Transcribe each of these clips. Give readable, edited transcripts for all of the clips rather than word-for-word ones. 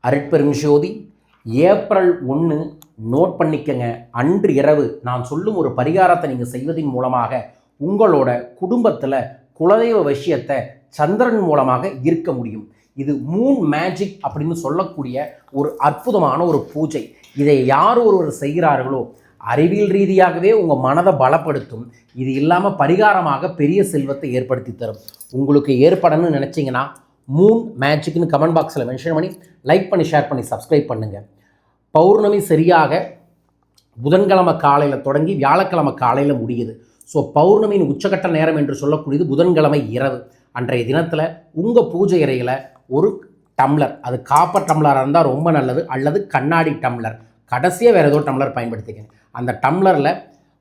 அருட்பெருஞ்சோதி April 1 note பண்ணிக்கங்க. அன்று இரவு நான் சொல்லும் ஒரு பரிகாரத்தை நீங்கள் செய்வதன் மூலமாக உங்களோட குடும்பத்தில் குலதெய்வ விஷயத்தை சந்திரன் மூலமாக ஈர்க்க முடியும். இது மூன் மேஜிக் அப்படின்னு சொல்லக்கூடிய ஒரு அற்புதமான ஒரு பூஜை. இதை யார் ஒருவர் செய்கிறார்களோ அறிவியல் ரீதியாகவே உங்கள் மனதை பலப்படுத்தும். இது இல்லாமல் பரிகாரமாக பெரிய செல்வத்தை ஏற்படுத்தி தரும். உங்களுக்கு ஏற்படணும்னு நினச்சிங்கன்னா மூன் மேஜிக்னு கமெண்ட் பாக்ஸில் மென்ஷன் பண்ணி லைக் பண்ணி ஷேர் பண்ணி சப்ஸ்கிரைப் பண்ணுங்கள். பௌர்ணமி சரியாக புதன்கிழமை காலையில் தொடங்கி வியாழக்கிழமை காலையில் முடியுது. ஸோ பௌர்ணமியின் உச்சகட்ட நேரம் என்று சொல்லக்கூடியது புதன்கிழமை இரவு. அன்றைய தினத்தில் உங்கள் பூஜை அறையில் ஒரு டம்ளர், அது காப்பர் டம்ளராக இருந்தால் ரொம்ப நல்லது, அல்லது கண்ணாடி டம்ளர், கடைசியாக வேறு ஏதோ டம்ளர் பயன்படுத்திக்கங்க. அந்த டம்ளரில்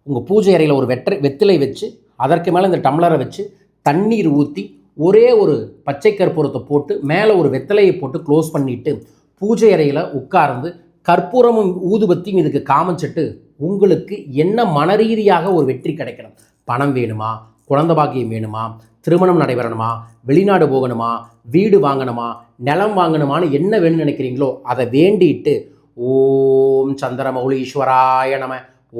உங்கள் பூஜை அறையில் ஒரு வெத்திலை வச்சு அதற்கு மேலே இந்த டம்ளரை வச்சு தண்ணீர் ஊற்றி ஒரே ஒரு பச்சை கற்பூரத்தை போட்டு மேலே ஒரு வெத்தலையை போட்டு க்ளோஸ் பண்ணிவிட்டு பூஜை அறையில் உட்கார்ந்து கற்பூரமும் ஊதுபத்தியும் இதுக்கு காமிச்சிட்டு உங்களுக்கு என்ன மனரீதியாக ஒரு வெற்றி கிடைக்கணும், பணம் வேணுமா, குழந்தை பாக்கியம் வேணுமா, திருமணம் நடைபெறணுமா, வெளிநாடு போகணுமா, வீடு வாங்கணுமா, நிலம் வாங்கணுமான்னு என்ன வேணும்னு நினைக்கிறீங்களோ அதை வேண்டிட்டு ஓம் சந்திரமௌலீஸ்வராய நம,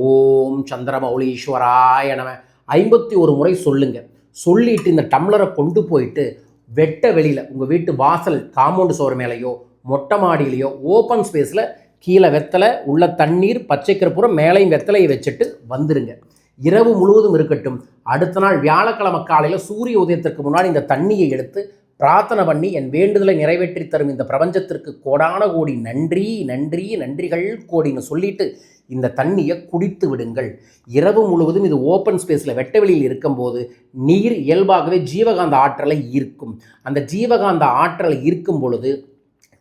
ஓம் சந்திரமௌலீஸ்வராய நம 51 முறை சொல்லுங்கள். சொல்லிட்டு இந்த டம்ளரை கொண்டு போயிட்டு வெட்ட வெளியில் உங்கள் வீட்டு வாசல் காம்பவுண்டு சோறு மேலேயோ மொட்டை மாடியிலையோ ஓப்பன் ஸ்பேஸில் கீழே வெத்தலை உள்ள தண்ணீர் பச்சை கற்பூரம் மேலையும் வெத்தலையை வச்சுட்டு வந்துடுங்க. இரவு முழுவதும் இருக்கட்டும். அடுத்த நாள் வியாழக்கிழமை காலையில் சூரிய உதயத்திற்கு முன்னாடி இந்த தண்ணியை எடுத்து பிரார்த்தனை பண்ணி என் வேண்டுதலை நிறைவேற்றி தரும் இந்த பிரபஞ்சத்திற்கு கோடான கோடி நன்றி நன்றி நன்றிகள் கோடின்னு சொல்லிட்டு இந்த தண்ணியை குடித்து விடுங்கள். இரவு முழுவதும் இது ஓப்பன் ஸ்பேஸில் வெட்டவெளியில் இருக்கும்போது நீர் இயல்பாகவே ஜீவகாந்த ஆற்றலை ஈர்க்கும். அந்த ஜீவகாந்த ஆற்றலை ஈர்க்கும் பொழுது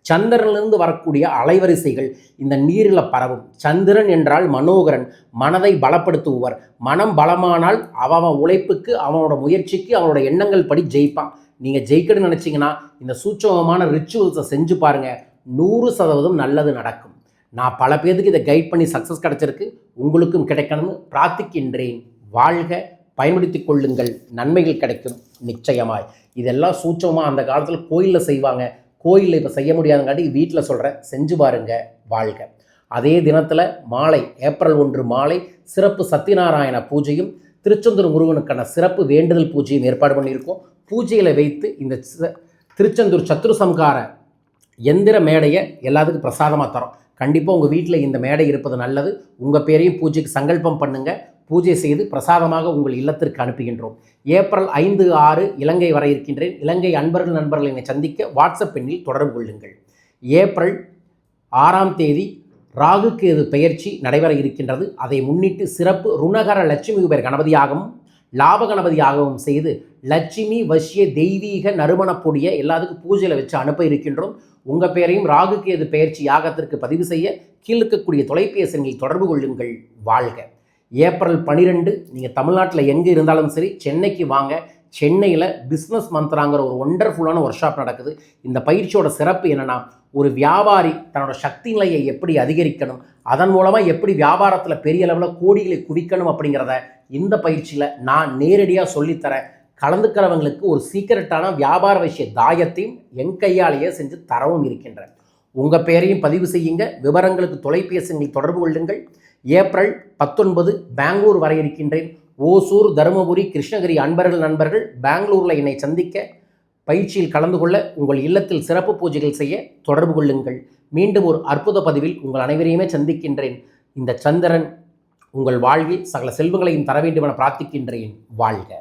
சந்திரனிலிருந்து வரக்கூடிய அலைவரிசைகள் இந்த நீரில் பரவும். சந்திரன் என்றால் மனோகரன், மனதை பலப்படுத்துபவர். மனம் பலமானால் அவன் உழைப்புக்கு, அவனோட முயற்சிக்கு, அவனோட எண்ணங்கள் படி ஜெயிப்பான். நீங்கள் ஜெயிக்கணும்னு நினச்சிங்கன்னா இந்த சூட்சமமான ரிச்சுவல்ஸை செஞ்சு பாருங்கள், 100% நல்லது நடக்கும். நான் பல பேருக்கு இதை கைட் பண்ணி சக்ஸஸ் கிடச்சிருக்கு, உங்களுக்கும் கிடைக்கணும்னு பிரார்த்திக்கின்றேன். வாழ்க, பயன்படுத்தி கொள்ளுங்கள், நன்மைகள் கிடைக்கும் நிச்சயமாய். இதெல்லாம் சூட்சமாக அந்த காலத்தில் கோயிலில் செய்வாங்க. கோயிலில் இப்போ செய்ய முடியாதங்காட்டி வீட்டில் சொல்கிறேன், செஞ்சு பாருங்க, வாழ்க. அதே தினத்தில் மாலை ஏப்ரல் 1 மாலை சிறப்பு சத்யநாராயண பூஜையும் திருச்செந்தூர் முருகனுக்கான சிறப்பு வேண்டுதல் பூஜையும் ஏற்பாடு பண்ணியிருக்கோம். பூஜையில் வைத்து இந்த திருச்செந்தூர் சத்ரு சம்கார எந்திர மேடையை எல்லாத்துக்கும் பிரசாதமாக தரோம். கண்டிப்பாக உங்கள் வீட்டில் இந்த மேடை இருப்பது நல்லது. உங்கள் பேரையும் பூஜைக்கு சங்கல்பம் பண்ணுங்கள். பூஜை செய்து பிரசாதமாக உங்கள் இல்லத்திற்கு அனுப்புகின்றோம். ஏப்ரல் 5, 6 இலங்கை வர இருக்கின்றேன். இலங்கை நண்பர்கள் என்னை சந்திக்க வாட்ஸ்அப் எண்ணில் தொடர்பு கொள்ளுங்கள். ஏப்ரல் 6ஆம் தேதி ராகு கேது பெயர்ச்சி நடைபெற இருக்கின்றது. அதை முன்னிட்டு சிறப்பு ருணகர லட்சுமி குபேர கணபதியாகவும் லாப கணபதியாகவும் செய்து லட்சுமி வசிய தெய்வீக நறுமணப்பொடிய எல்லாத்துக்கும் பூஜையில் வச்சு அனுப்ப இருக்கின்றோம். உங்கள் பேரையும் ராகு கேது பெயர்ச்சி யாகத்திற்கு பதிவு செய்ய கீழிருக்கக்கூடிய தொலைபேசி எண்ணில் தொடர்பு கொள்ளுங்கள். வாழ்க. ஏப்ரல் 12 நீங்கள் தமிழ்நாட்டில் எங்கே இருந்தாலும் சரி சென்னைக்கு வாங்க. சென்னையில் பிஸ்னஸ் மந்த்ராங்கிற ஒரு ஒண்டர்ஃபுல்லான ஒர்க் ஷாப் நடக்குது. இந்த பயிற்சியோட சிறப்பு என்னென்னா, ஒரு வியாபாரி தன்னோட சக்தி நிலையை எப்படி அதிகரிக்கணும், அதன் மூலமாக எப்படி வியாபாரத்தில் பெரிய அளவில் கோடிகளை குவிக்கணும் அப்படிங்கிறத இந்த பயிற்சியில் நான் நேரடியாக சொல்லித்தரேன். கலந்துக்கிறவங்களுக்கு ஒரு சீக்கிரட்டான வியாபார விஷய தாயத்தையும் என் கையாலேயே செஞ்சு தரவும் இருக்கின்றேன். உங்கள் பேரையும் பதிவு செய்யுங்க. விவரங்களுக்கு தொலைபேசிகளில் தொடர்பு கொள்ளுங்கள். ஏப்ரல் 19 பெங்களூர் வர இருக்கின்றேன். ஓசூர், தருமபுரி, கிருஷ்ணகிரி நண்பர்கள் பெங்களூரில் என்னை சந்திக்க பயிற்சியில் கலந்து கொள்ள உங்கள் இல்லத்தில் சிறப்பு பூஜைகள் செய்ய தொடர்பு கொள்ளுங்கள். மீண்டும் ஒரு அற்புத பதிவில் உங்கள் அனைவரையுமே சந்திக்கின்றேன். இந்த சந்திரன் உங்கள் வாழ்வில் சகல செல்வங்களையும் தர வேண்டும் என பிரார்த்திக்கின்றேன். வாழ்க.